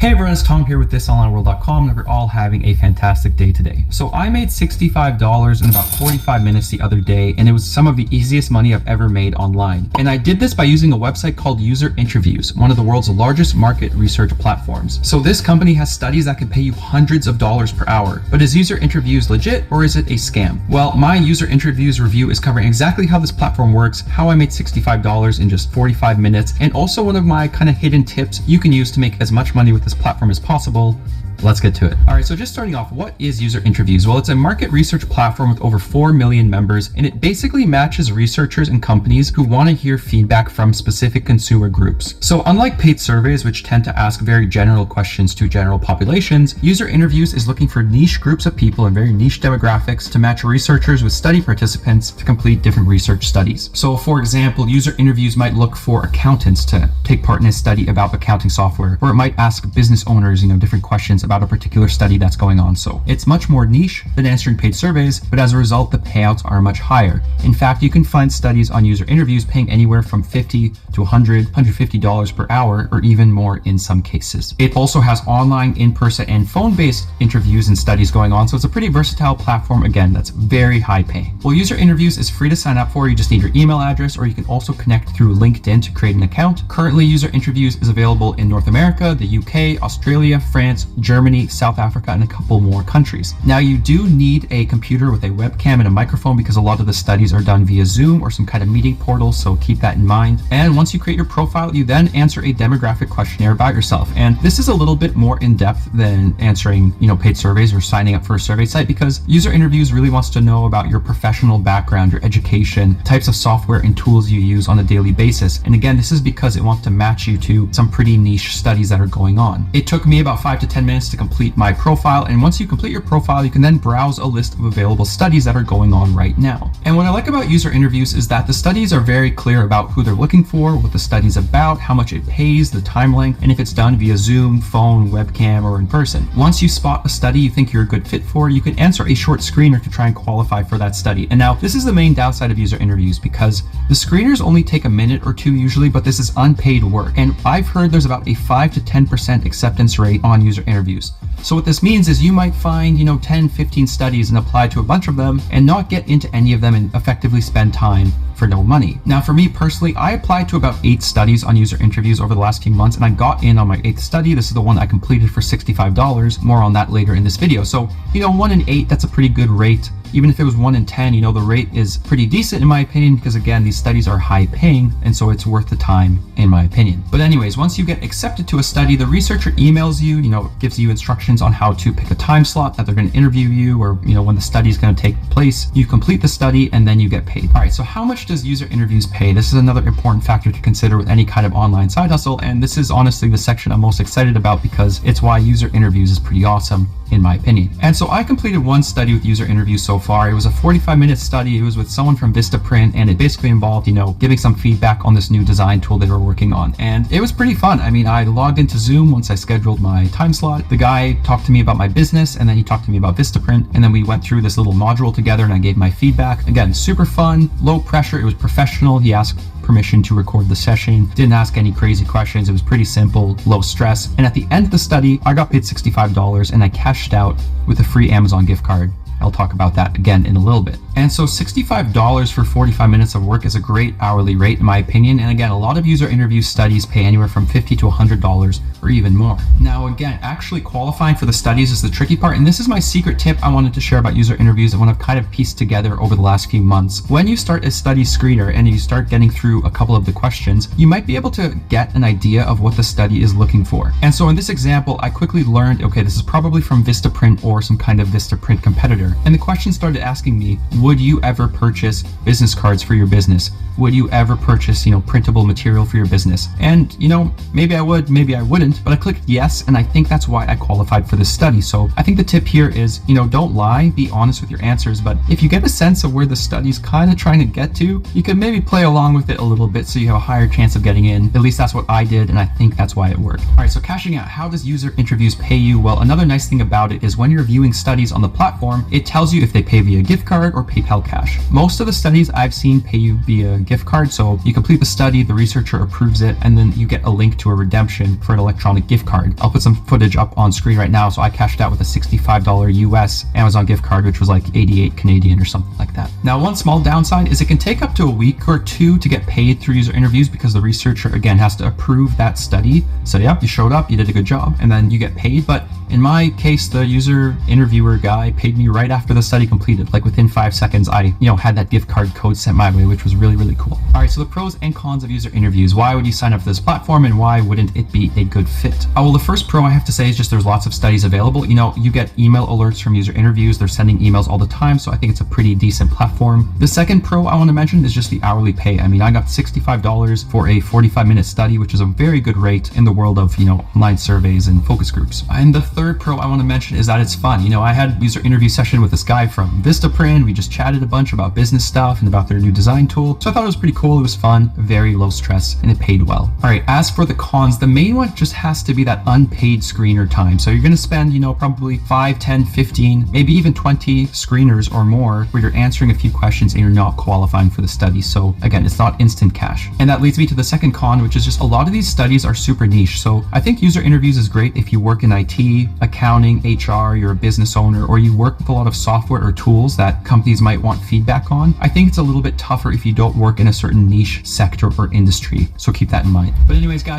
Hey everyone, it's Tom here with thisonlineworld.com, and we're all having a fantastic day today. So I made $65 in about 45 minutes the other day, and it was some of the easiest money I've ever made online. And I did this by using a website called User Interviews, one of the world's largest market research platforms. So this company has studies that can pay you hundreds of dollars per hour. But is User Interviews legit, or is it a scam? Well, my User Interviews review is covering exactly how this platform works, how I made $65 in just 45 minutes, and also one of my kind of hidden tips you can use to make as much money with this platform as possible. Let's get to it. All right, so just starting off, what is User Interviews? Well, it's a market research platform with over 4 million members, and it basically matches researchers and companies who want to hear feedback from specific consumer groups. So unlike paid surveys, which tend to ask very general questions to general populations, User Interviews is looking for niche groups of people and very niche demographics to match researchers with study participants to complete different research studies. So for example, User Interviews might look for accountants to take part in a study about accounting software, or it might ask business owners, different questions about a particular study that's going on. So it's much more niche than answering paid surveys, but as a result, the payouts are much higher. In fact, you can find studies on User Interviews paying anywhere from $50 to $100, $150 per hour, or even more in some cases. It also has online, in-person, and phone-based interviews and studies going on, so it's a pretty versatile platform, again, that's very high paying. Well, User Interviews is free to sign up for. You just need your email address, or you can also connect through LinkedIn to create an account. Currently, User Interviews is available in North America, the UK, Australia, France, Germany, South Africa, and a couple more countries. Now, you do need a computer with a webcam and a microphone because a lot of the studies are done via Zoom or some kind of meeting portal, so keep that in mind. And once you create your profile, you then answer a demographic questionnaire about yourself. And this is a little bit more in-depth than answering, paid surveys or signing up for a survey site, because User Interviews really wants to know about your professional background, your education, types of software and tools you use on a daily basis. And again, this is because it wants to match you to some pretty niche studies that are going on. It took me about 5 to 10 minutes to complete my profile, and once you complete your profile, you can then browse a list of available studies that are going on right now. And what I like about User Interviews is that the studies are very clear about who they're looking for, what the study's about, how much it pays, the time length, and if it's done via Zoom, phone, webcam, or in person. Once you spot a study you think you're a good fit for, you can answer a short screener to try and qualify for that study. And now, this is the main downside of User Interviews, because the screeners only take a minute or two usually, but this is unpaid work. And I've heard there's about a 5 to 10% acceptance rate on User Interviews. So what this means is you might find, 10, 15 studies and apply to a bunch of them and not get into any of them and effectively spend time for no money. Now, for me personally, I applied to about 8 studies on User Interviews over the last few months, and I got in on my 8th study. This is the one I completed for $65. More on that later in this video. So, 1 in 8, that's a pretty good rate. Even if it was 1 in 10, the rate is pretty decent in my opinion, because again, these studies are high paying, and so it's worth the time in my opinion. But anyways, once you get accepted to a study, the researcher emails you, gives you instructions on how to pick a time slot that they're going to interview you, or, when the study is going to take place. You complete the study and then you get paid. All right, so how much does User Interviews pay? This is another important factor to consider with any kind of online side hustle, and this is honestly the section I'm most excited about because it's why User Interviews is pretty awesome in my opinion. And so I completed one study with User Interviews so far. It was a 45-minute study. It was with someone from Vistaprint, and it basically involved, giving some feedback on this new design tool they were working on. And it was pretty fun. I logged into Zoom once I scheduled my time slot. The guy talked to me about my business, and then he talked to me about Vistaprint, and then we went through this little module together, and I gave my feedback. Again, super fun, low pressure. It was professional. He asked permission to record the session, didn't ask any crazy questions. It was pretty simple, low stress. And at the end of the study, I got paid $65 and I cashed out with a free Amazon gift card. I'll talk about that again in a little bit. And so $65 for 45 minutes of work is a great hourly rate in my opinion. And again, a lot of User Interview studies pay anywhere from $50 to $100 or even more. Now again, actually qualifying for the studies is the tricky part. And this is my secret tip I wanted to share about User Interviews and what I've kind of pieced together over the last few months. When you start a study screener and you start getting through a couple of the questions, you might be able to get an idea of what the study is looking for. And so in this example, I quickly learned, okay, this is probably from Vistaprint or some kind of Vistaprint competitor. And the question started asking me, would you ever purchase business cards for your business? Would you ever purchase, printable material for your business? And, maybe I would, maybe I wouldn't, but I clicked yes, and I think that's why I qualified for this study. So I think the tip here is, don't lie, be honest with your answers, but if you get a sense of where the study's kind of trying to get to, you can maybe play along with it a little bit so you have a higher chance of getting in. At least that's what I did, and I think that's why it worked. All right, so cashing out, how does User Interviews pay you? Well, another nice thing about it is when you're viewing studies on the platform, it tells you if they pay via gift card or PayPal Cash. Most of the studies I've seen pay you via gift card. So you complete the study, the researcher approves it, and then you get a link to a redemption for an electronic gift card. I'll put some footage up on screen right now. So I cashed out with a $65 US Amazon gift card, which was like 88 Canadian or something like that. Now, one small downside is it can take up to a week or two to get paid through user interviews because the researcher, again, has to approve that study. So yeah, you showed up, you did a good job, and then you get paid. But in my case, the user interviewer guy paid me right after the study completed. Like within 5 seconds, I had that gift card code sent my way, which was really, really cool. All right, so the pros and cons of user interviews. Why would you sign up for this platform, and why wouldn't it be a good fit? Well, the first pro I have to say is just there's lots of studies available. You get email alerts from user interviews. They're sending emails all the time, so I think it's a pretty decent platform. The second pro I want to mention is just the hourly pay. I mean, I got $65 for a 45-minute study, which is a very good rate in the world of, online surveys and focus groups. And the third pro I want to mention is that it's fun. I had a user interview session with this guy from Vistaprint. We just chatted a bunch about business stuff and about their new design tool. So I thought it was pretty cool. It was fun, very low stress, and it paid well. All right, as for the cons, the main one just has to be that unpaid screener time. So you're going to spend, probably 5, 10, 15, maybe even 20 screeners or more where you're answering a few questions and you're not qualifying for the study. So again, it's not instant cash. And that leads me to the second con, which is just a lot of these studies are super niche. So I think user interviews is great if you work in IT, accounting, HR, you're a business owner, or you work with a lot of software or tools that companies might want feedback on. I think it's a little bit tougher if you don't work in a certain niche sector or industry. So keep that in mind. But anyways, guys,